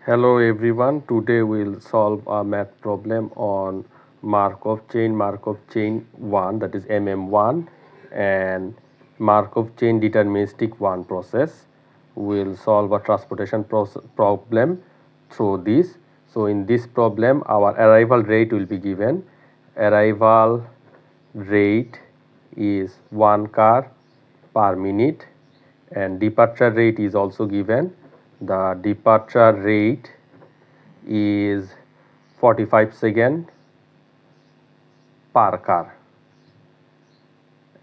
Hello everyone, today we'll solve a math problem on Markov chain 1, that is MM1, and Markov chain deterministic 1 process. We'll solve a transportation problem through this. So in this problem our arrival rate will be given. Arrival rate is 1 car per minute and departure rate is also given. The departure rate is 45 seconds per car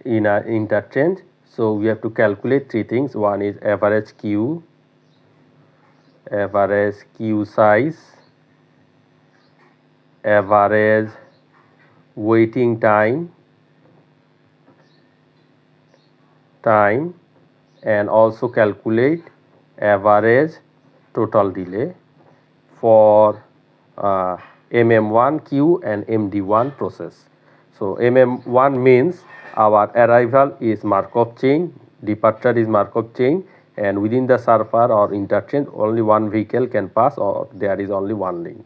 in an interchange. So we have to calculate three things. One is average queue size, average waiting time, and also calculate average total delay for MM1 queue and MD1 process. So MM1 means our arrival is Markov chain, departure is Markov chain, and within the server or interchange only one vehicle can pass or there is only one lane.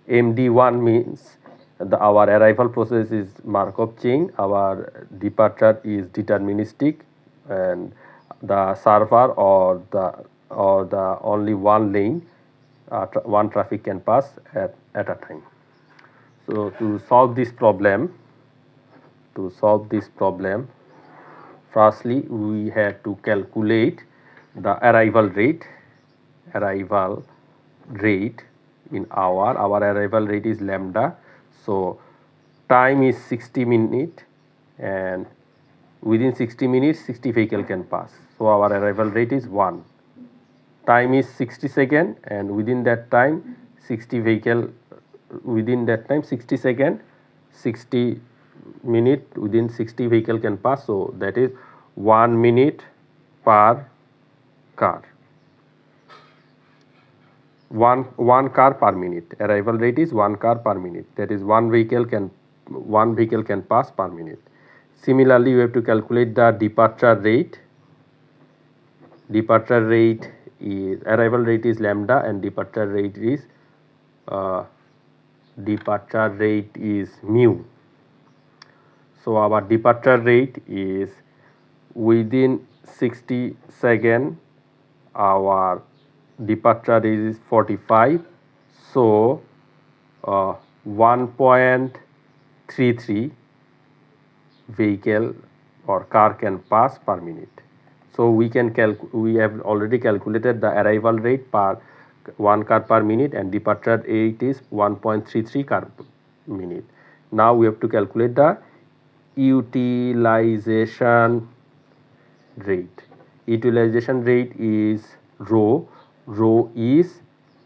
MD1 means our arrival process is Markov chain, our departure is deterministic, and the server or the only one lane, one traffic can pass at a time. So to solve this problem, firstly we have to calculate the arrival rate in hour. Our arrival rate is lambda, so time is 60 minutes, and within 60 minutes 60 vehicle can pass, so our arrival rate is 1. Time is 60 seconds, and within that time 60 vehicle, within that time 60 second 60 minute, within 60 vehicle can pass, so that is 1 minute per car. One car per minute. Arrival rate is 1 car per minute, that is one vehicle can pass per minute. Similarly, you have to calculate the departure rate. Arrival rate is lambda and departure rate is mu. So our departure rate is within 60 seconds our departure is 45, so 1.33 vehicle or car can pass per minute. So we have already calculated the arrival rate per 1 car per minute and departure rate is 1.33 car per minute. Now we have to calculate the utilization rate. Utilization rate is rho is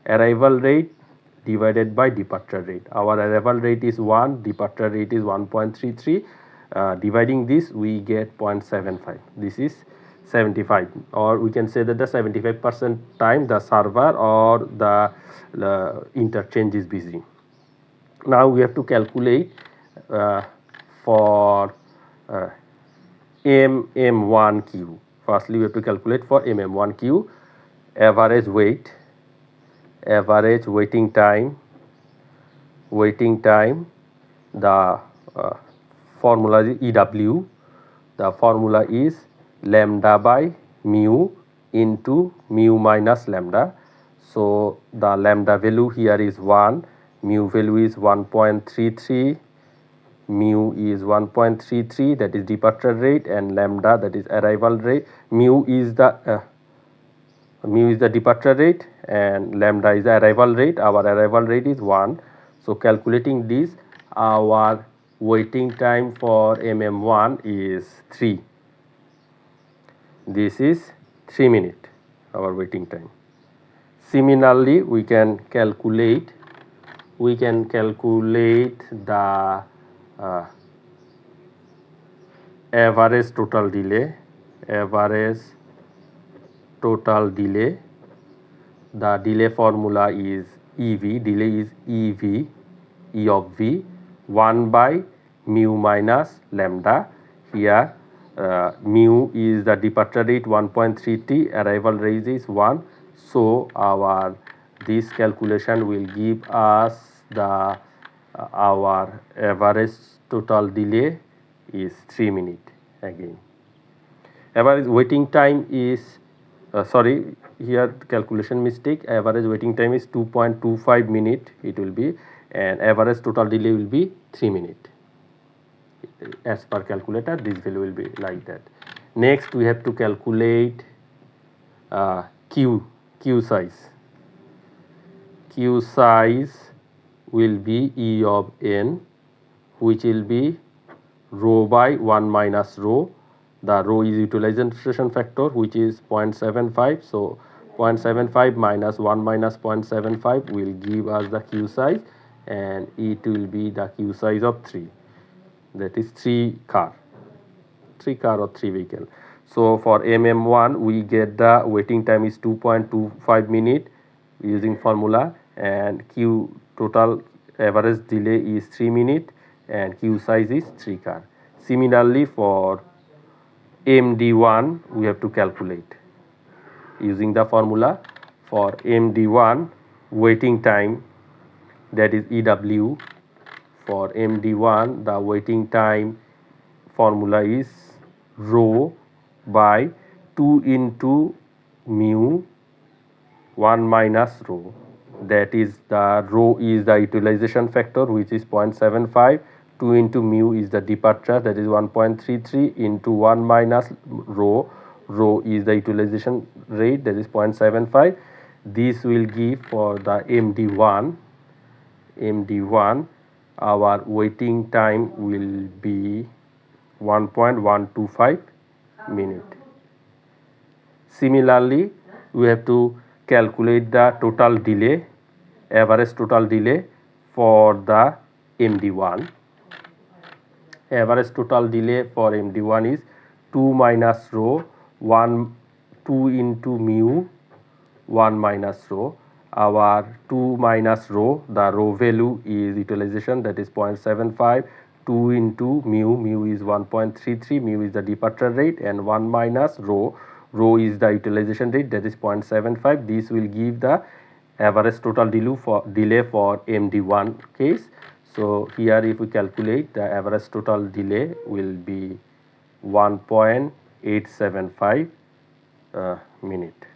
arrival rate divided by departure rate. Our arrival rate is 1, departure rate is 1.33. Dividing this we get 0.75. This is 75, or we can say that the 75% time the server or the interchange is busy. Now we have to calculate for MM1Q. Firstly, we have to calculate for MM1Q average waiting time. The formula is EW. The formula is lambda by mu into mu minus lambda. So the lambda value here is 1, mu value is 1.33, mu is 1.33, that is departure rate, and lambda, that is arrival rate. Mu is the departure rate and lambda is the arrival rate. Our arrival rate is 1. So calculating this, our waiting time for MM1 is 3. This is 3 minutes, our waiting time. Similarly, we can calculate the average total delay. The delay formula is EV. Delay is EV, E of V, 1 by mu minus lambda. Here mu is the departure rate 1.33, arrival rate is 1, so our this calculation will give us the our average total delay is 3 minutes. Again, average waiting time is sorry, here calculation mistake. Average waiting time is 2.25 minute it will be, and average total delay will be 3 minutes. As per calculator, this value will be like that. Next, we have to calculate queue size. Queue size will be E of n, which will be rho by 1 minus rho. The rho is utilization factor, which is 0.75. So 0.75 minus 1 minus 0.75 will give us the queue size, and it will be the queue size of 3. That is 3 car or 3 vehicle. So for MM1 we get the waiting time is 2.25 minute using formula, and queue total average delay is 3 minute, and queue size is 3 car. Similarly, for MD1 we have to calculate using the formula. For MD1 waiting time, that is EW. For MD1 the waiting time formula is rho by 2 into mu 1 minus rho. That is, the rho is the utilization factor, which is 0.75. 2 into mu is the departure, that is 1.33, into 1 minus rho. Rho is the utilization rate, that is 0.75. This will give for the MD1 our waiting time will be 1.125 minute. Similarly, we have to calculate the total delay, average total delay for the MD1. Average total delay for MD1 is 2 minus rho 2 into mu 1 minus rho. Our 2 minus rho, the rho value is utilization, that is 0.75. 2 into mu is 1.33, mu is the departure rate, and 1 minus rho is the utilization rate, that is 0.75. This will give the average total delay for MD1 case. So here if we calculate, the average total delay will be 1.875 minute.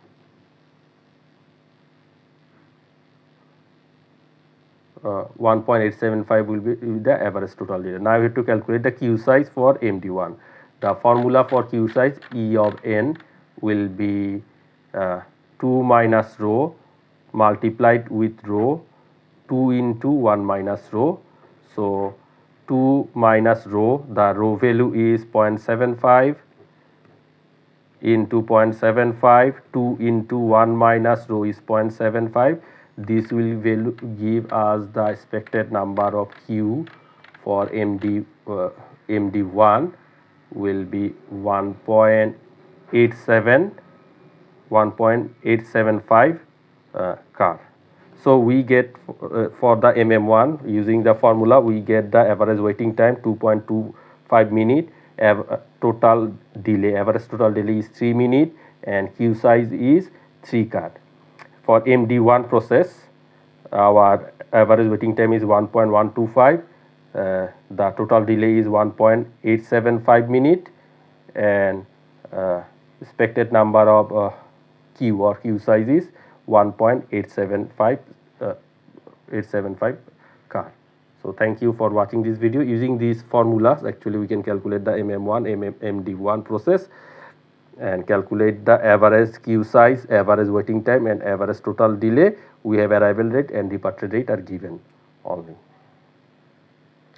1.875 will be the average total delay. Now we have to calculate the queue size for MD1. The formula for queue size, E of n, will be 2 minus rho multiplied with rho 2 into 1 minus rho. So 2 minus rho, the rho value is 0.75 into 0.75, 2 into 1 minus rho is 0.75. This will give us the expected number of Q for MD1 will be 1.875 car. So we get for the MM1 using the formula, we get the average waiting time 2.25 minute, total delay, average total delay is 3 minute, and queue size is 3 car. For MD1 process, our average waiting time is 1.125. The total delay is 1.875 minute, and expected number of queue or queue size is 1.875 car. So thank you for watching this video. Using these formulas, actually we can calculate the MM1, MD1 process, and calculate the average queue size, average waiting time, and average total delay. We have arrival rate and departure rate are given only.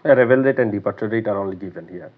Arrival rate and departure rate are only given here.